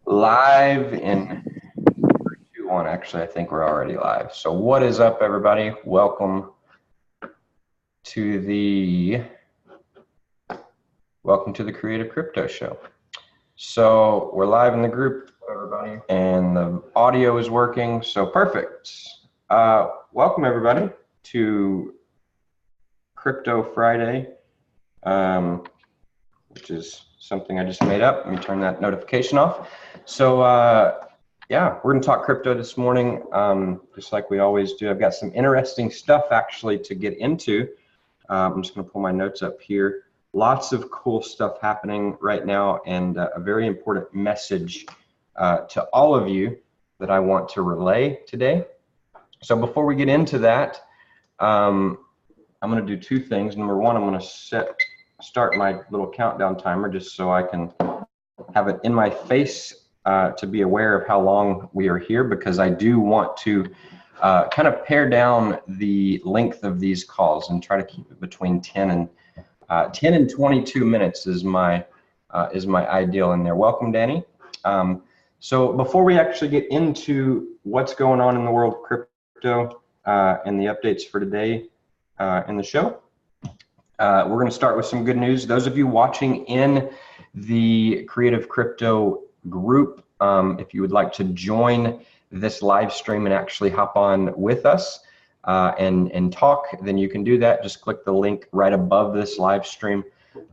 Live in 3, 2, 1. Actually, I think we're already live. So what is up, everybody? Welcome to the Creative Crypto Show. So we're live in the group, everybody, and the audio is working, so perfect. Welcome, everybody, to Crypto Friday, which is something I just made up. Let me turn that notification off. So yeah, we're gonna talk crypto this morning, just like we always do. I've got some interesting stuff actually to get into. I'm just gonna pull my notes up here. Lots of cool stuff happening right now, and a very important message to all of you that I want to relay today. So before we get into that, I'm gonna do two things. Number one, I'm gonna start my little countdown timer just so I can have it in my face to be aware of how long we are here, because I do want to kind of pare down the length of these calls and try to keep it between 10 and 22 minutes is my ideal in there. Welcome, Danny. So before we actually get into what's going on in the world of crypto and the updates for today in the show, we're going to start with some good news. Those of you watching in the Creative Crypto group, if you would like to join this live stream and actually hop on with us and talk, then you can do that. Just click the link right above this live stream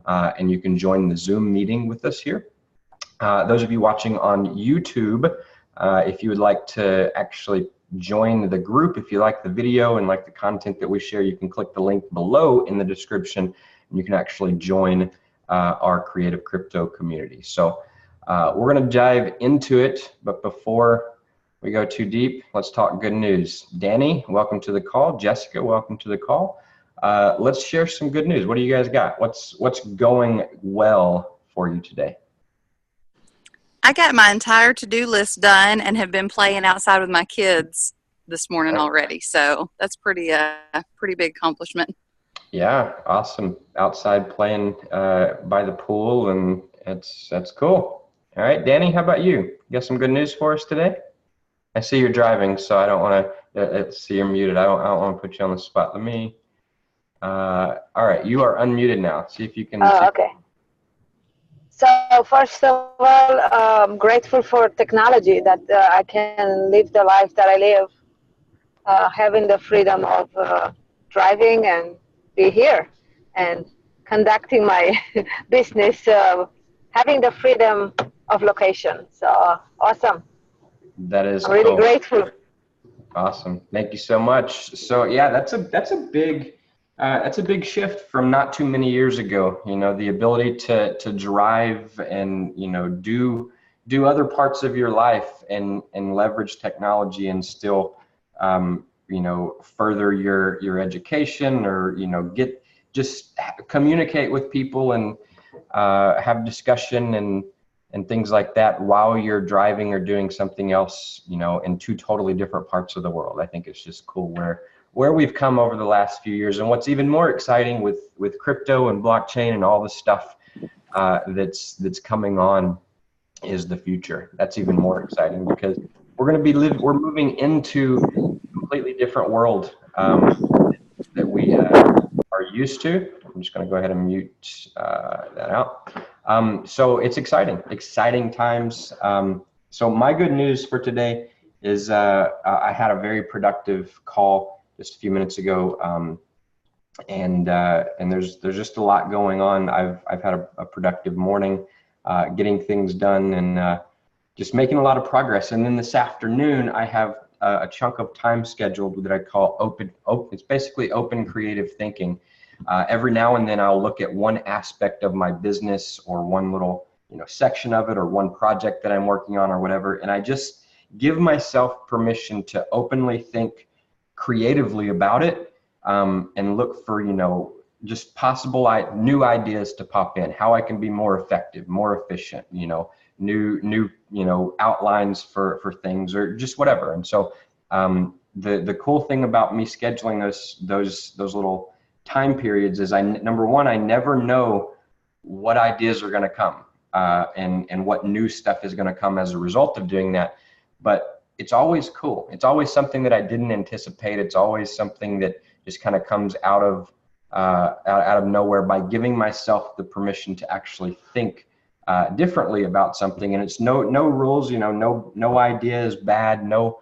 and you can join the Zoom meeting with us here. Those of you watching on YouTube, if you would like to actually join the group, if you like the video and like the content that we share, you can click the link below in the description and you can actually join our Creative Crypto community. So we're going to dive into it, but before we go too deep, let's talk good news. Danny, welcome to the call. Jessica, welcome to the call. Let's share some good news. What do you guys got? What's going well for you today? I got my entire to-do list done and have been playing outside with my kids this morning already. So that's pretty big accomplishment. Yeah, awesome. Outside playing by the pool, and that's cool. All right, Danny, how about you? You got some good news for us today? I see you're driving, so I don't want to see you're muted. I don't want to put you on the spot. Let me. All right, you are unmuted now. See if you can. Okay. So first of all, I'm grateful for technology that I can live the life that I live, having the freedom of driving and be here and conducting my business, having the freedom of location. So awesome. That is I'm really grateful. Awesome. Thank you so much. So yeah, that's a big shift from not too many years ago. You know, the ability to drive and, you know, do other parts of your life and leverage technology and still, you know, further your education, or, you know, just communicate with people and have discussion and things like that while you're driving or doing something else, you know, in two totally different parts of the world. I think it's just cool where we've come over the last few years. And what's even more exciting with crypto and blockchain and all the stuff that's coming on is the future. That's even more exciting, because we're moving into a completely different world that we are used to. I'm just going to go ahead and mute that out. So it's exciting times. So my good news for today is I had a very productive call just a few minutes ago, and there's just a lot going on. I've had a productive morning, getting things done and just making a lot of progress. And then this afternoon, I have a chunk of time scheduled that I call open. It's basically open creative thinking. Every now and then I'll look at one aspect of my business or one little, you know, section of it or one project that I'm working on or whatever, and I just give myself permission to openly think creatively about it, and look for, you know, just possible new ideas to pop in, how I can be more effective, more efficient, you know, new you know, outlines for things or just whatever. And so the cool thing about me scheduling those little time periods is number one, I never know what ideas are going to come. and what new stuff is going to come as a result of doing that. But it's always cool. It's always something that I didn't anticipate. It's always something that just kind of comes out of nowhere by giving myself the permission to actually think differently about something. And it's no rules, no idea is bad, no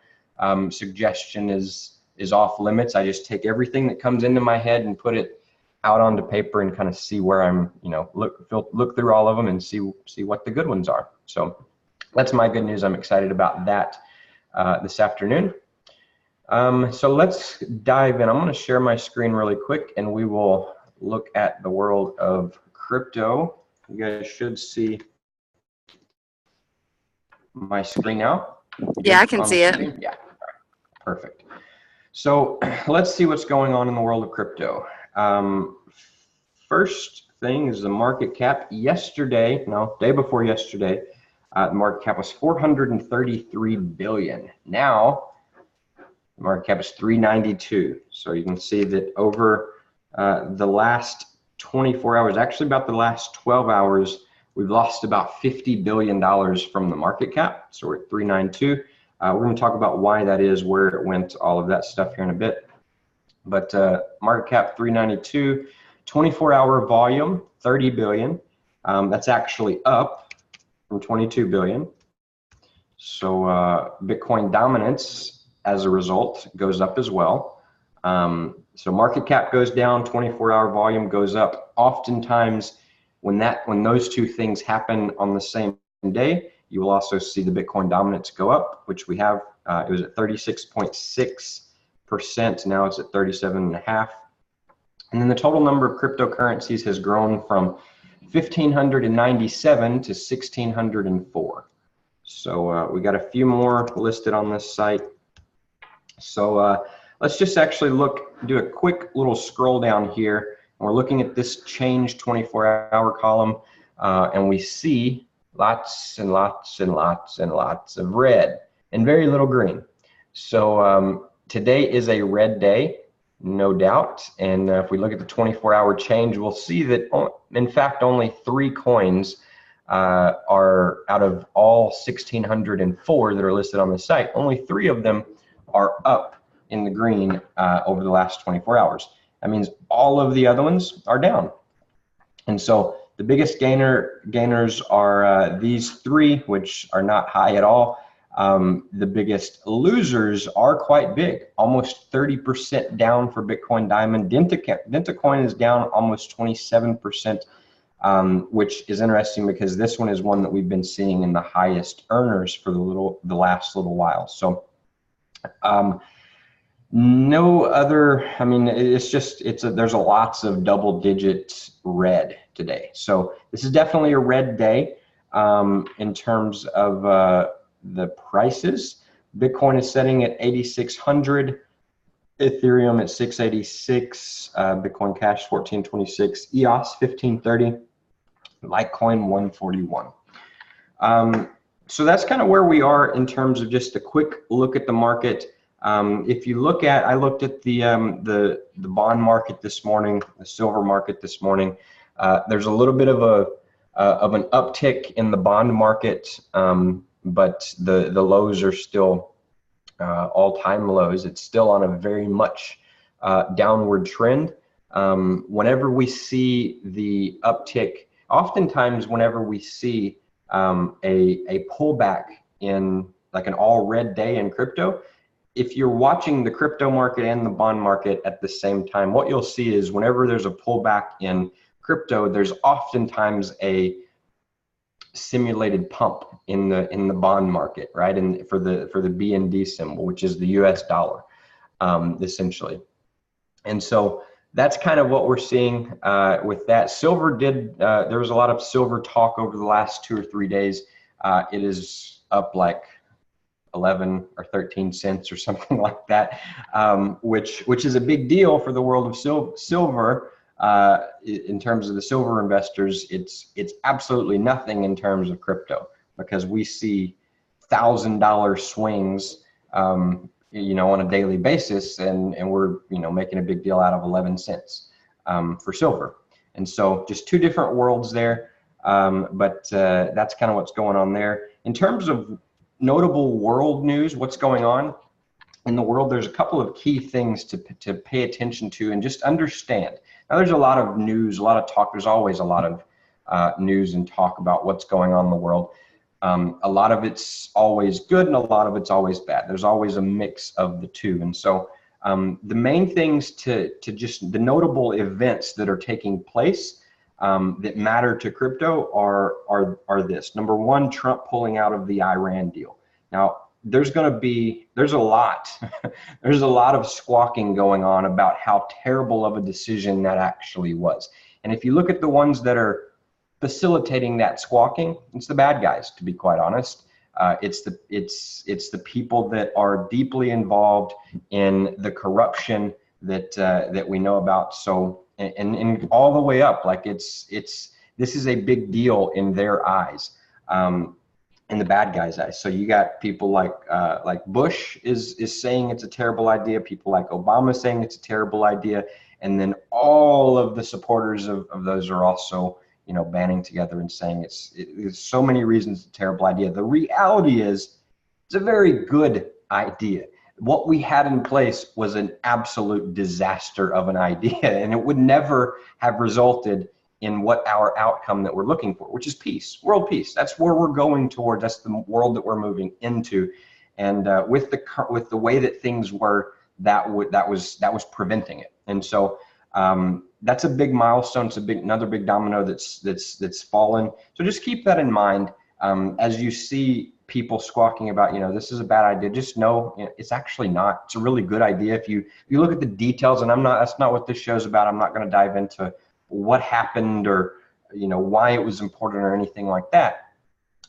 suggestion is off limits. I just take everything that comes into my head and put it out onto paper and kind of see where I'm, look through all of them and see what the good ones are. So that's my good news. I'm excited about that this afternoon. So let's dive in. I'm going to share my screen really quick and we will look at the world of crypto. You guys should see my screen now. Yeah, I can see it. Yeah, all right. Perfect. So let's see what's going on in the world of crypto. First thing is the market cap day before yesterday, the market cap was 433 billion. Now the market cap is 392. So you can see that over the last 24 hours, actually about the last 12 hours, we've lost about $50 billion from the market cap. So we're at 392. We're going to talk about why that is, where it went, all of that stuff here in a bit. But market cap 392, 24-hour volume 30 billion. That's actually up from 22 billion. So Bitcoin dominance as a result goes up as well. So market cap goes down, 24-hour volume goes up. Oftentimes when those two things happen on the same day, you will also see the Bitcoin dominance go up, which we have. It was at 36.6%. Now it's at 37.5%. And then the total number of cryptocurrencies has grown from 1,597 to 1,604. So we got a few more listed on this site. So let's just actually do a quick little scroll down here. And we're looking at this change 24-hour column, and we see lots and lots and lots and lots of red and very little green. So today is a red day, no doubt. And if we look at the 24-hour change, we'll see that in fact only 3 coins are out of all 1,604 that are listed on the site. Only 3 of them are up in the green over the last 24 hours. That means all of the other ones are down. And so the biggest gainers are these 3, which are not high at all. The biggest losers are quite big, almost 30% down for Bitcoin Diamond. Dentacoin is down almost 27%, which is interesting because this one is one that we've been seeing in the highest earners for the last little while. So no other, I mean, there's lots of double-digit red today. So this is definitely a red day in terms of the prices. Bitcoin is setting at 8,600, Ethereum at 686, Bitcoin Cash 1426, EOS 1530, Litecoin 141. So that's kind of where we are in terms of just a quick look at the market. If you look at, I looked at the bond market this morning, the silver market this morning. There's a little bit of an uptick in the bond market, but the lows are still all-time lows. It's still on a very much downward trend. Whenever we see the uptick, oftentimes whenever we see a pullback in like an all red day in crypto, if you're watching the crypto market and the bond market at the same time, what you'll see is whenever there's a pullback in crypto, there's oftentimes a simulated pump in the bond market, right? And for the BND symbol, which is the US dollar, essentially. And so that's kind of what we're seeing with that. Silver there was a lot of silver talk over the last 2 or 3 days. It is up like 11 or 13 cents or something like that, which is a big deal for the world of silver. In terms of the silver investors, it's absolutely nothing in terms of crypto, because we see $1,000 swings, on a daily basis, and we're making a big deal out of 11 cents for silver. And so just 2 different worlds there. But that's kind of what's going on there. In terms of notable world news, what's going on in the world, there's a couple of key things to pay attention to and just understand. Now, there's a lot of news, a lot of talk. There's always a lot of news and talk about what's going on in the world. A lot of it's always good and a lot of it's always bad. There's always a mix of the two. And so the main things to just the notable events that are taking place that matter to crypto are this. Number one, Trump pulling out of the Iran deal. Now, there's a lot of squawking going on about how terrible of a decision that actually was. And if you look at the ones that are facilitating that squawking, it's the bad guys, to be quite honest. It's the people that are deeply involved in the corruption that we know about. So and all the way up, like this is a big deal in their eyes. In the bad guys' eyes. So you got people like Bush is saying it's a terrible idea. People like Obama saying it's a terrible idea, and then all of the supporters of those are also, you know, banding together and saying it's so many reasons it's a terrible idea. The reality is, it's a very good idea. What we had in place was an absolute disaster of an idea, and it would never have resulted in what our outcome that we're looking for, which is peace, world peace. That's where we're going towards. That's the world that we're moving into. And with the way that things were, that was preventing it. And so that's a big milestone. It's another big domino that's fallen. So just keep that in mind as you see people squawking about, you know, this is a bad idea. Just know, you know, it's actually not. It's a really good idea if you look at the details. And that's not what this show's about. I'm not going to dive into what happened or, you know, why it was important or anything like that.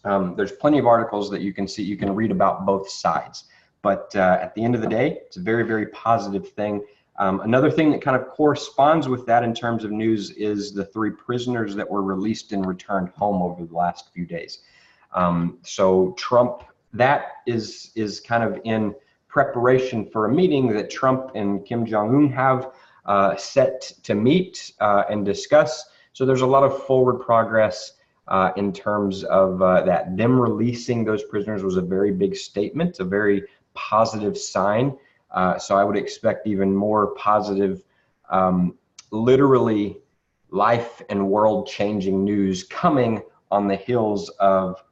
There's plenty of articles that you can see, you can read about both sides. But at the end of the day, it's a very, very positive thing. Another thing that kind of corresponds with that in terms of news is the 3 prisoners that were released and returned home over the last few days. So Trump, that is kind of in preparation for a meeting that Trump and Kim Jong-un have set to meet and discuss. So there's a lot of forward progress in terms of that. Them releasing those prisoners was a very big statement, a very positive sign. So I would expect even more positive, literally life and world changing news coming on the heels of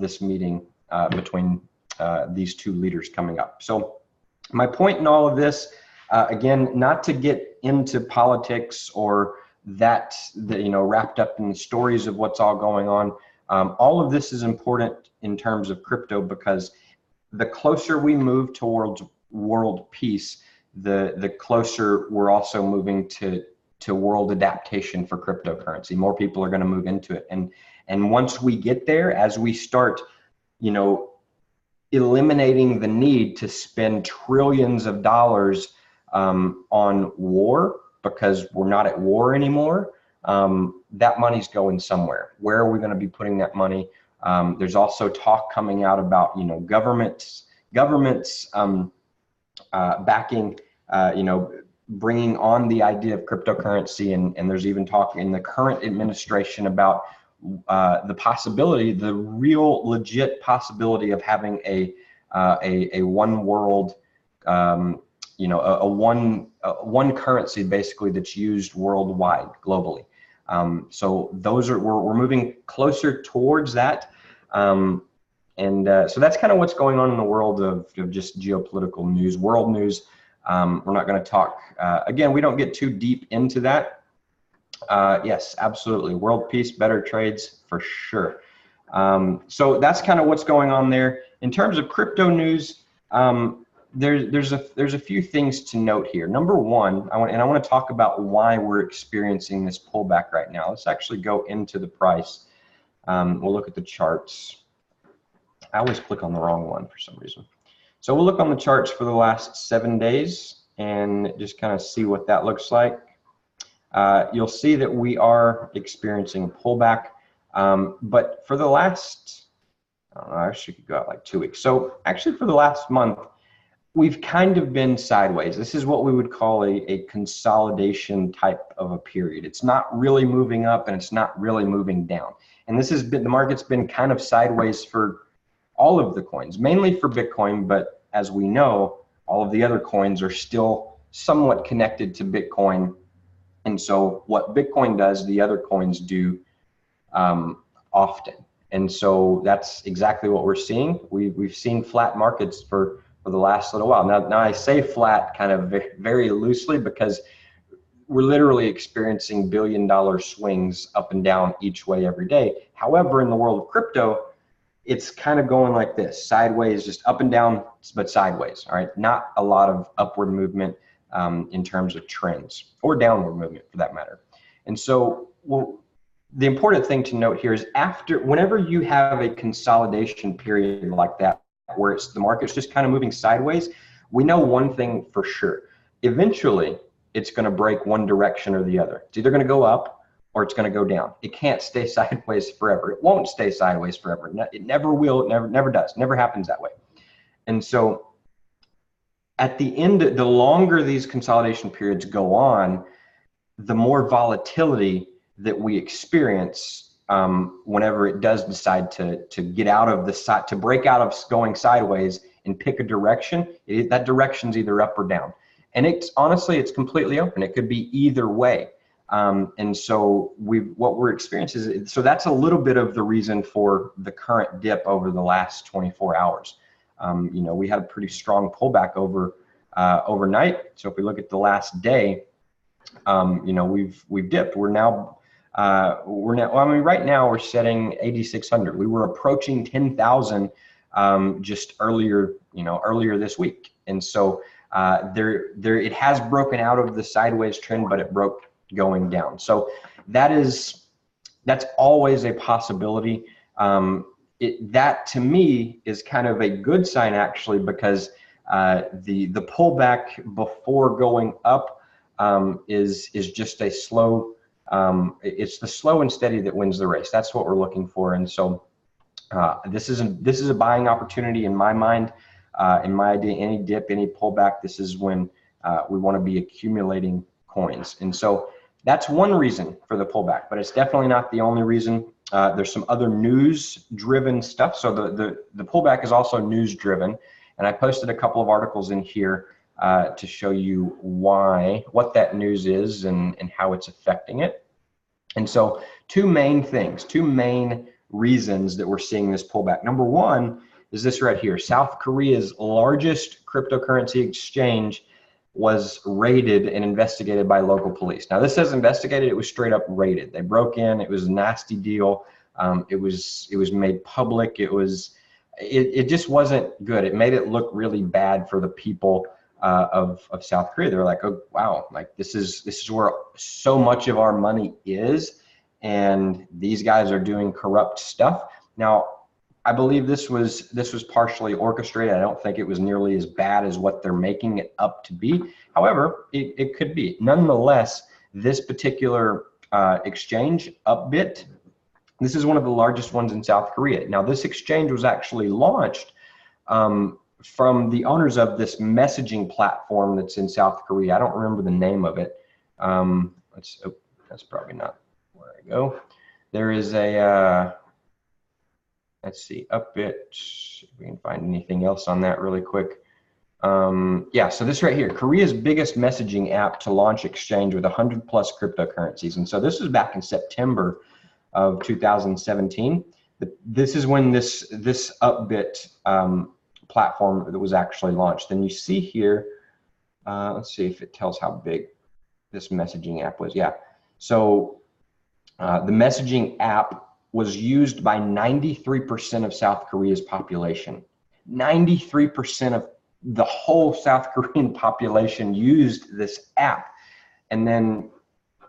this meeting between these 2 leaders coming up. So my point in all of this, again, not to get into politics or that, you know, wrapped up in the stories of what's all going on. All of this is important in terms of crypto, because the closer we move towards world peace, the closer we're also moving to world adaptation for cryptocurrency. More people are going to move into it. And once we get there, as we start, you know, eliminating the need to spend trillions of dollars on war, because we're not at war anymore, that money's going somewhere. Where are we going to be putting that money? There's also talk coming out about, you know, governments backing, you know, bringing on the idea of cryptocurrency, and there's even talk in the current administration about the possibility, the real legit possibility of having a one world, you know, a one currency basically that's used worldwide, globally. So those are, we're moving closer towards that. So that's kind of what's going on in the world of just geopolitical news, world news. We're not going to talk, again, we don't get too deep into that. Yes, absolutely. World peace, better trades for sure. So that's kind of what's going on there. In terms of crypto news, there's a few things to note here. Number one, I want to talk about why we're experiencing this pullback right now. Let's actually go into the price. We'll look at the charts. I always click on the wrong one for some reason. So we'll look on the charts for the last 7 days and just kind of see what that looks like. You'll see that we are experiencing a pullback, but for the last, I don't know, I actually could go out like 2 weeks. So actually for the last month, we've kind of been sideways. This is what we would call a consolidation type of a period. It's not really moving up and it's not really moving down. And this has been, the market's been kind of sideways for all of the coins, mainly for Bitcoin, but as we know, all of the other coins are still somewhat connected to Bitcoin. And so what Bitcoin does, the other coins do often. And so that's exactly what we're seeing. We've seen flat markets for the last little while. Now I say flat kind of very loosely because we're literally experiencing billion-dollar swings up and down each way every day. However, in the world of crypto, it's kind of going like this, sideways, just up and down, but sideways, all right? Not a lot of upward movement in terms of trends, or downward movement for that matter. And so, well, the important thing to note here is whenever you have a consolidation period like that, where the market's just kind of moving sideways, we know one thing for sure. Eventually, it's going to break one direction or the other. It's either going to go up or it's going to go down. It can't stay sideways forever. It won't stay sideways forever. It never will. It never does. Never happens that way. And so at the end, the longer these consolidation periods go on, the more volatility that we experience whenever it does decide to get out of the side, to break out of going sideways and pick a direction. That direction's either up or down. And it's honestly, it's completely open. It could be either way. And so what we're experiencing is, so that's a little bit of the reason for the current dip over the last 24 hours. You know, we had a pretty strong pullback overnight. So if we look at the last day, you know, we've dipped. We're now, well, I mean, right now we're setting 8,600. We were approaching 10,000 just earlier, you know, earlier this week. And so it has broken out of the sideways trend, but it broke going down. So that's always a possibility. That to me is kind of a good sign actually, because the pullback before going up is just a slow, it's the slow and steady that wins the race. That's what we're looking for. And so this is a buying opportunity in my mind. In my idea, any dip, any pullback, this is when we want to be accumulating coins. And so that's one reason for the pullback, but it's definitely not the only reason. There's some other news-driven stuff. So the pullback is also news-driven, and I posted a couple of articles in here to show you what that news is and how it's affecting it. And so two main reasons that we're seeing this pullback. Number one is this right here. South Korea's largest cryptocurrency exchange was raided and investigated by local police. Now this says investigated, it was straight up raided. They broke in, it was a nasty deal. It was made public. It just wasn't good. It made it look really bad for the people of South Korea. They're like, oh wow, like this is where so much of our money is, and these guys are doing corrupt stuff. Now, I believe this was partially orchestrated. I don't think it was nearly as bad as what they're making it up to be. However, it could be. Nonetheless, this particular exchange, Upbit, this is one of the largest ones in South Korea. Now, this exchange was actually launched from the owners of this messaging platform that's in South Korea. I don't remember the name of it. That's probably not where I go. There is a let's see, Upbit, if we can find anything else on that really quick. Yeah, so this right here, Korea's biggest messaging app to launch exchange with 100+ cryptocurrencies. And so this was back in September of 2017. This is when this Upbit platform that was actually launched. And you see here, let's see if it tells how big this messaging app was. Yeah, so the messaging app was used by 93% of South Korea's population. 93% of the whole South Korean population used this app. And then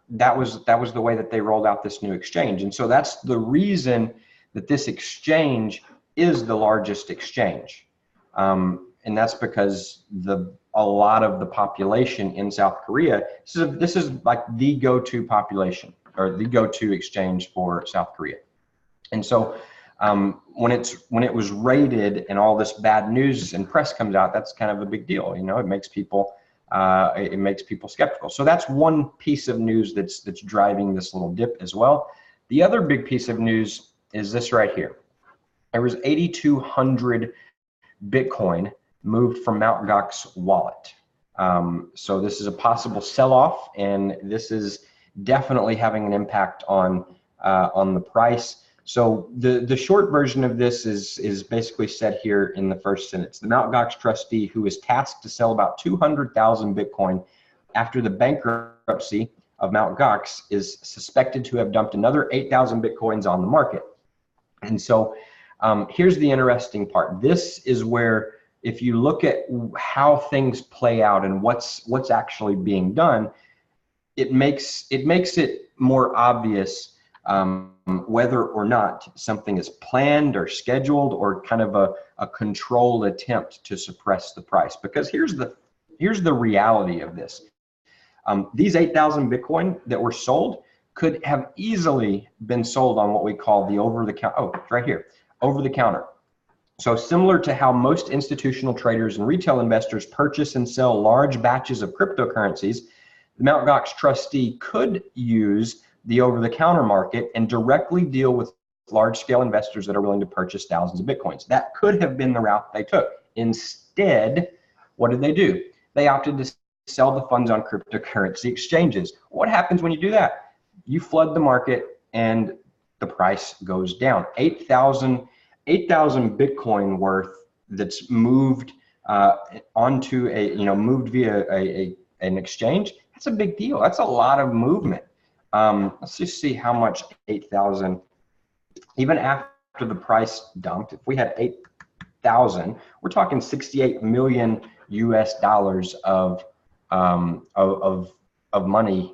that was the way that they rolled out this new exchange. And so that's the reason that this exchange is the largest exchange. And that's because a lot of the population in South Korea, this is like the go-to population, or the go-to exchange for South Korea. And so when it was raided and all this bad news and press comes out, that's kind of a big deal. You know, it makes people skeptical. So that's one piece of news that's driving this little dip as well. The other big piece of news is this right here. There was 8,200 Bitcoin moved from Mt. Gox's wallet. So this is a possible sell-off, and this is definitely having an impact on the price. So the short version of this is basically said here in the first sentence. The Mt. Gox trustee, who is tasked to sell about 200,000 Bitcoin after the bankruptcy of Mt. Gox, is suspected to have dumped another 8,000 Bitcoins on the market. And so here's the interesting part. This is where, if you look at how things play out and what's actually being done, it makes it more obvious whether or not something is planned or scheduled or kind of a controlled attempt to suppress the price. Because here's the reality of this. These 8,000 Bitcoin that were sold could have easily been sold on what we call the over-the-counter. Oh, it's right here, over-the-counter. So similar to how most institutional traders and retail investors purchase and sell large batches of cryptocurrencies, the Mt. Gox trustee could use the over-the-counter market and directly deal with large-scale investors that are willing to purchase thousands of Bitcoins. That could have been the route they took. Instead, what did they do? They opted to sell the funds on cryptocurrency exchanges. What happens when you do that? You flood the market and the price goes down. 8,000 Bitcoin worth that's moved onto moved via an exchange. That's a big deal. That's a lot of movement. Let's just see how much 8,000, even after the price dumped, if we had 8,000, we're talking 68 million US dollars of money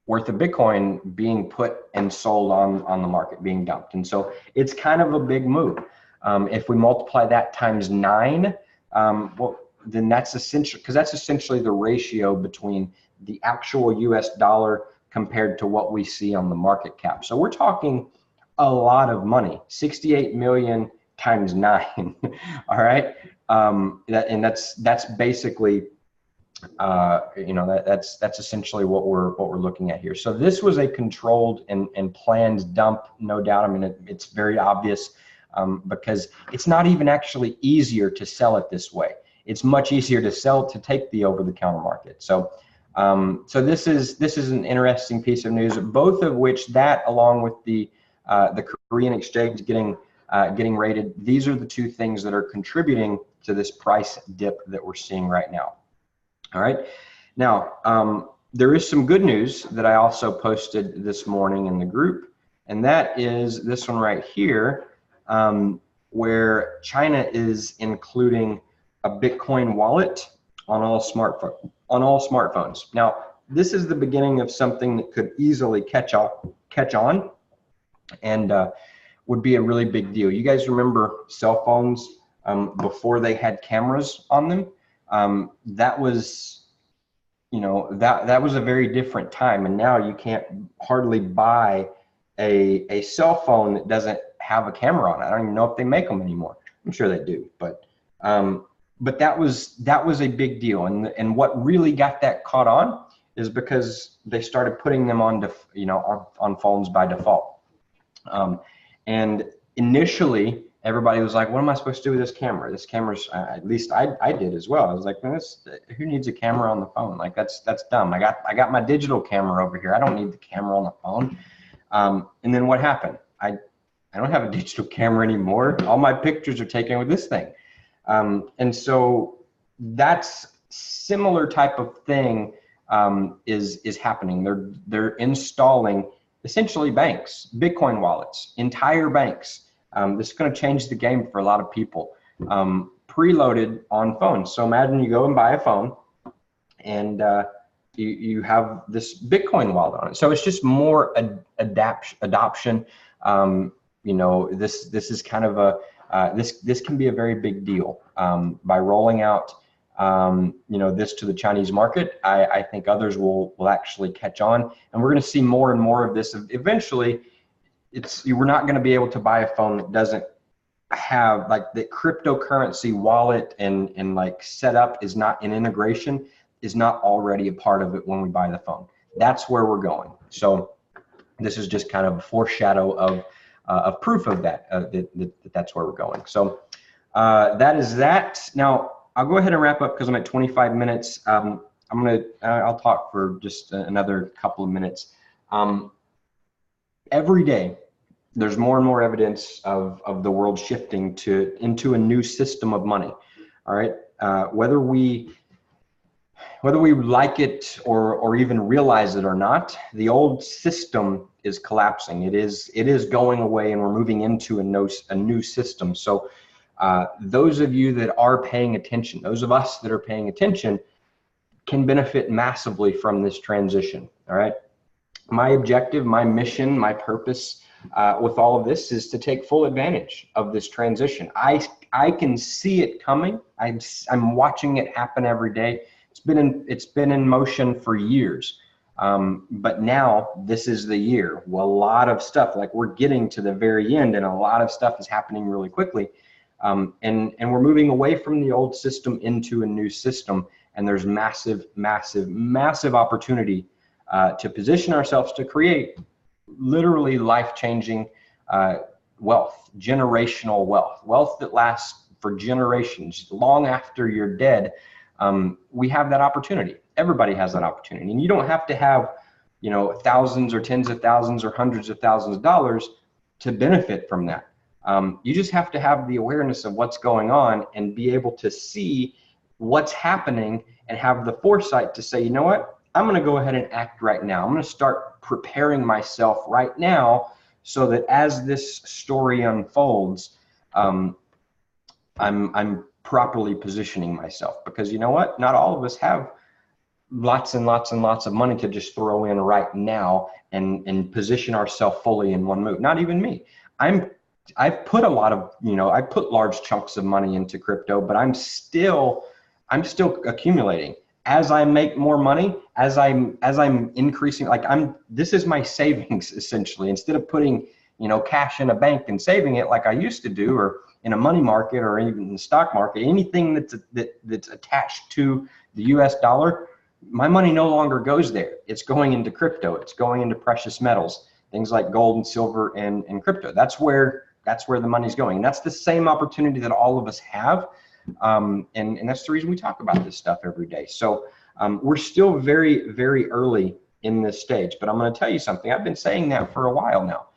worth of Bitcoin being put and sold on the market, being dumped. And so it's kind of a big move. If we multiply that times 9, well, then that's essentially the ratio between the actual US dollar compared to what we see on the market cap. So we're talking a lot of money, 68 million times 9. All right. That's basically, that's essentially what we're looking at here. So this was a controlled and planned dump, no doubt. I mean, it's very obvious because it's not even actually easier to sell it this way. It's much easier to take the over-the-counter market. So this is an interesting piece of news, both of which, that along with the Korean exchange getting raided, these are the two things that are contributing to this price dip that we're seeing right now. All right. Now, there is some good news that I also posted this morning in the group, and that is this one right here, where China is including a Bitcoin wallet on all smartphones. Now, this is the beginning of something that could easily catch on, and would be a really big deal. You guys remember cell phones before they had cameras on them? That was, that was a very different time, and now you can't hardly buy a cell phone that doesn't have a camera on it. I don't even know if they make them anymore. I'm sure they do, but that was a big deal, and what really got that caught on is because they started putting them on phones by default. And initially, everybody was like, "What am I supposed to do with this camera? This camera's," at least I did as well. I was like, "Man, who needs a camera on the phone? Like that's dumb. I got my digital camera over here. I don't need the camera on the phone." And then what happened? I don't have a digital camera anymore. All my pictures are taken with this thing. And so that's similar type of thing is happening. They're installing essentially banks, Bitcoin wallets, entire banks. This is going to change the game for a lot of people. Preloaded on phones. So imagine you go and buy a phone, and you have this Bitcoin wallet on it. So it's just more adoption. This is kind of this can be a very big deal by rolling out this to the Chinese market. I think others will actually catch on, and we're going to see more and more of this. Eventually, we're not going to be able to buy a phone that doesn't have like the cryptocurrency wallet and like setup is not an integration, is not already a part of it when we buy the phone. That's where we're going. So this is just kind of a foreshadow of proof of that, that's where we're going. So that is that. Now I'll go ahead and wrap up because I'm at 25 minutes. I'll talk for just another couple of minutes. Every day, there's more and more evidence of the world shifting into a new system of money. All right, whether we like it or even realize it or not, the old system is collapsing. It is going away, and we're moving into a new system. So those of you that are paying attention, those of us that are paying attention, can benefit massively from this transition. All right, my objective, my mission, my purpose with all of this is to take full advantage of this transition. I can see it coming. I'm watching it happen every day. It's been in motion for years, but now this is the year. Well, a lot of stuff, like we're getting to the very end, and a lot of stuff is happening really quickly, and we're moving away from the old system into a new system. And there's massive opportunity to position ourselves to create literally life-changing wealth, generational wealth that lasts for generations, long after you're dead. We have that opportunity. Everybody has that opportunity, and you don't have to have, thousands or tens of thousands or hundreds of thousands of dollars to benefit from that. You just have to have the awareness of what's going on and be able to see what's happening and have the foresight to say, you know what, I'm going to go ahead and act right now. I'm going to start preparing myself right now so that as this story unfolds, I'm properly positioning myself, because you know what, not all of us have lots and lots and lots of money to just throw in right now and position ourselves fully in one move. Not even me. I've put a lot of, I put large chunks of money into crypto, but I'm still accumulating. As I make more money, as I'm increasing, this is my savings essentially. Instead of putting, cash in a bank and saving it like I used to do, or in a money market, or even in the stock market, anything that's attached to the US dollar, my money no longer goes there. It's going into crypto. It's going into precious metals, things like gold and silver and crypto. That's where the money's going. And that's the same opportunity that all of us have. And that's the reason we talk about this stuff every day. So we're still very, very early in this stage, but I'm going to tell you something. I've been saying that for a while now.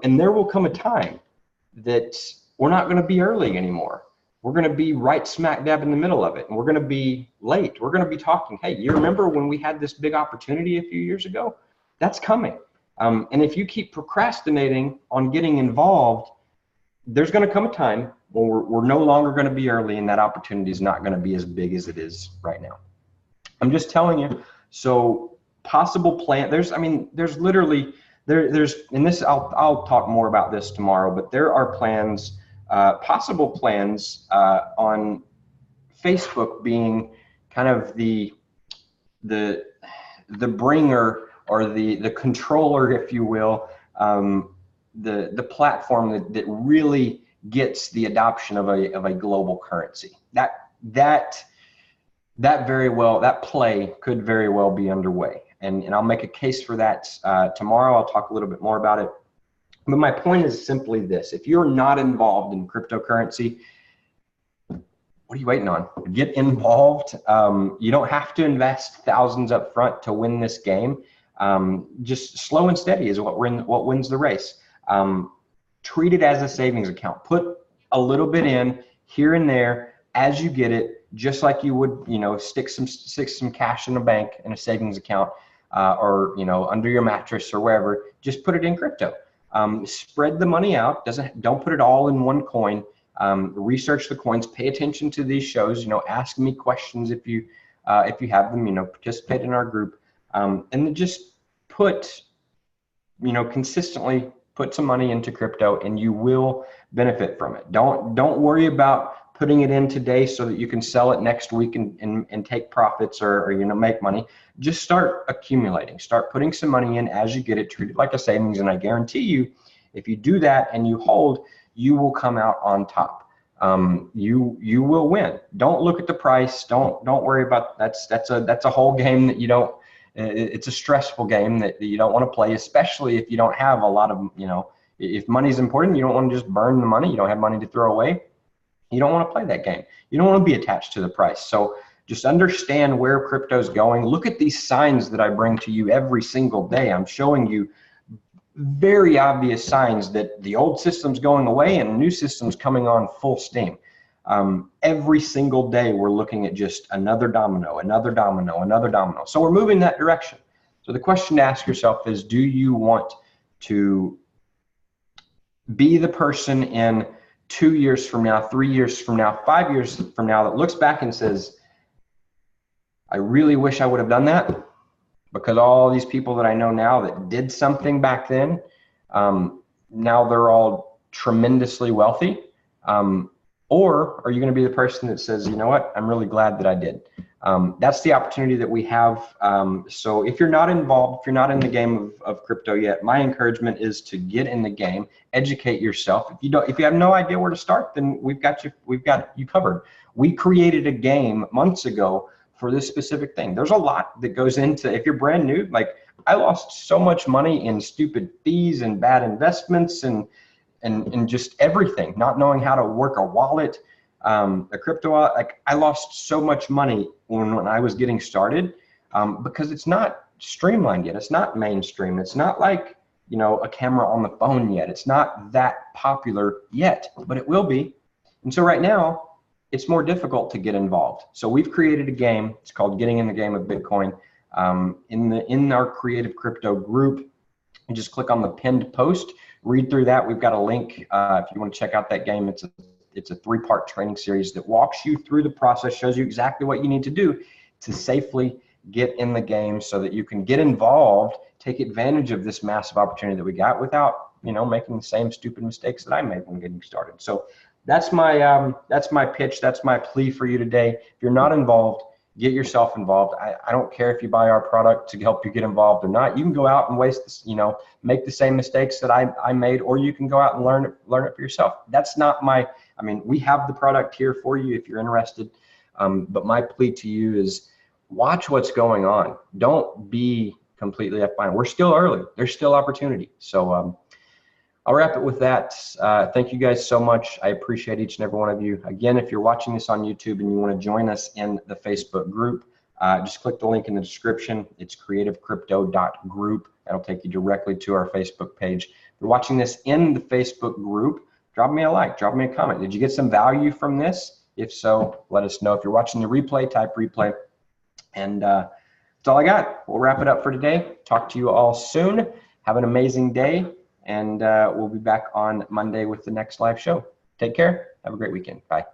And there will come a time that we're not going to be early anymore. We're going to be right smack dab in the middle of it. And we're going to be late. We're going to be talking, hey, you remember when we had this big opportunity a few years ago? That's coming. And if you keep procrastinating on getting involved, there's going to come a time when we're no longer going to be early, and that opportunity is not going to be as big as it is right now. I'm just telling you. So possible plan, there's literally, there's, and this, I'll talk more about this tomorrow, but there are plans, possible plans on Facebook being kind of the bringer, or the controller, if you will, the platform that really gets the adoption of a global currency. That play could very well be underway, and I'll make a case for that tomorrow. I'll talk a little bit more about it. But my point is simply this: if you're not involved in cryptocurrency, what are you waiting on? Get involved. You don't have to invest thousands up front to win this game. Just slow and steady is what wins the race. Treat it as a savings account. Put a little bit in here and there as you get it, just like you would, stick some cash in a bank in a savings account, or under your mattress or wherever. Just put it in crypto. Spread the money out. Don't put it all in one coin. Research the coins. Pay attention to these shows. Ask me questions if you have them. Participate in our group, and then just put, consistently put some money into crypto, and you will benefit from it. Don't worry about putting it in today so that you can sell it next week and take profits or make money. Just start accumulating. Start putting some money in as you get it. Treat it like a savings, and I guarantee you, If you do that and you hold, you will come out on top. You will win. Don't look at the price. Don't worry about that's a whole game that you don't. It's a stressful game that you don't want to play, especially if you don't have a lot of, if money's important, you don't want to just burn the money. You don't have money to throw away. You don't want to play that game. You don't want to be attached to the price. So just understand where crypto's going. Look at these signs that I bring to you every single day. I'm showing you very obvious signs that the old system's going away and new system's coming on full steam. Every single day we're looking at just another domino, another domino, another domino. So we're moving that direction. So the question to ask yourself is, do you want to be the person in 2 years from now, 3 years from now, 5 years from now that looks back and says, I really wish I would have done that, because all these people that I know now that did something back then, now they're all tremendously wealthy? Or are you going to be the person that says, you know what, I'm really glad that I did? That's the opportunity that we have. So if you're not involved, if you're not in the game of crypto yet, my encouragement is to get in the game, educate yourself. If you have no idea where to start, then we've got you covered. We created a game months ago for this specific thing. There's a lot that goes into, if you're brand new, like I lost so much money in stupid fees and bad investments and just everything, not knowing how to work a wallet, a crypto wallet. Like I lost so much money when I was getting started, because it's not streamlined yet. It's not mainstream. It's not like, a camera on the phone yet. It's not that popular yet, but it will be. And so right now, it's more difficult to get involved. So we've created a game. It's called Getting in the Game of Bitcoin. In our Creative Crypto group, you just click on the pinned post, read through that. We've got a link if you want to check out that game. It's a 3-part training series that walks you through the process, shows you exactly what you need to do to safely get in the game so that you can get involved, take advantage of this massive opportunity that we got without, making the same stupid mistakes that I made when getting started. So that's my pitch. That's my plea for you today. If you're not involved, get yourself involved. I don't care if you buy our product to help you get involved or not. You can go out and waste this, make the same mistakes that I made, or you can go out and learn it for yourself. That's not we have the product here for you if you're interested. But my plea to you is watch what's going on. Don't be completely left behind. We're still early. There's still opportunity. So I'll wrap it with that. Thank you guys so much. I appreciate each and every one of you. Again, if you're watching this on YouTube and you want to join us in the Facebook group, just click the link in the description. It's creativecrypto.group. That'll take you directly to our Facebook page. If you're watching this in the Facebook group, drop me a like, drop me a comment. Did you get some value from this? If so, let us know. If you're watching the replay, type replay. And that's all I got. We'll wrap it up for today. Talk to you all soon. Have an amazing day. And we'll be back on Monday with the next live show. Take care. Have a great weekend. Bye.